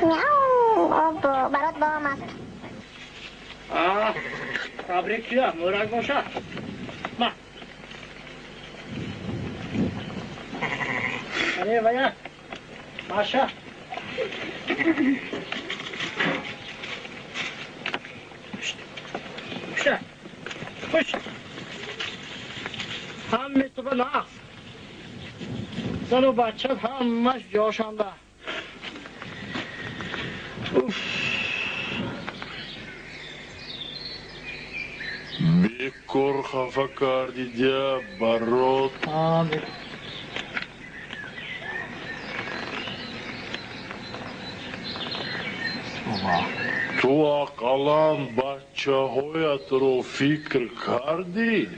آبا برات بام است. تبریکیا مرگ باشه. ما اره ویا ماشا خوش همه تو به نقص زن و بچه همش جاشنده. بیکر خفه کردی دیا برات. آمین. تو اقلان بچه هایت رو فکر کردی؟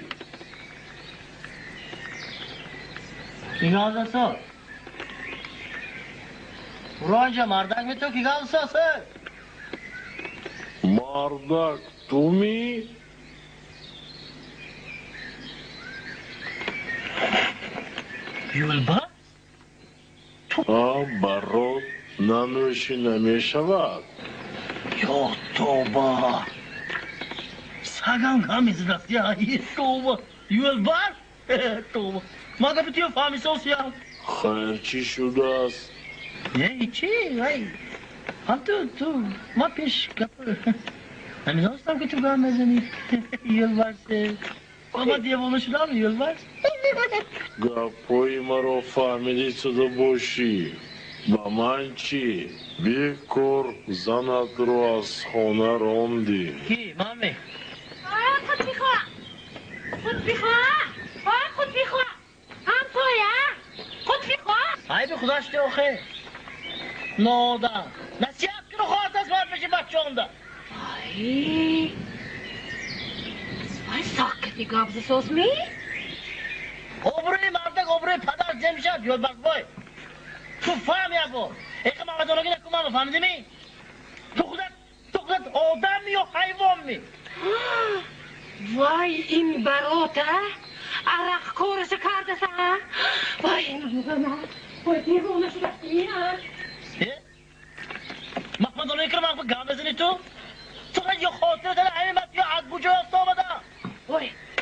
کی گازه برانجا مردک می تو کی گازه مردک تو می؟ یولباز؟ برات ننوشی نمی شود. یا توبه سگم همیز رفتی های توبه یولباز؟ توبه ما که بتیو فهمی سوسیم خیر چی شده است؟ نه چی وای هم تو ما پیش گپ همیز هستم که تو گام بزنی یولباز بابا دیوانه شدم یولباز گپای مرا فهمیدی شده باشی. با من چی؟ بیکر زنت رو از خانه راندی. کی مامی خود بیخواه هم تویا خود بیخواه ای به خداش ده آخه نادم نصیحت کنو خواهد از باید بشه بچه هنده وای ساکتی گابزه سوز می؟ گبروی مردک گبروی پدر جمع شد یول بس بای تو فهمی ابو ایقه مغدانگی نکن ماما فهمیدی می؟ تو خودت آدم می و حیوان می وای این بروته عرق کورش کرده سه وای من وای دیوانه شده این مغدانگی کرم گام بزنی تو؟ چقدر یه خاطر داره همین بس یا از بوجه هست آمده وای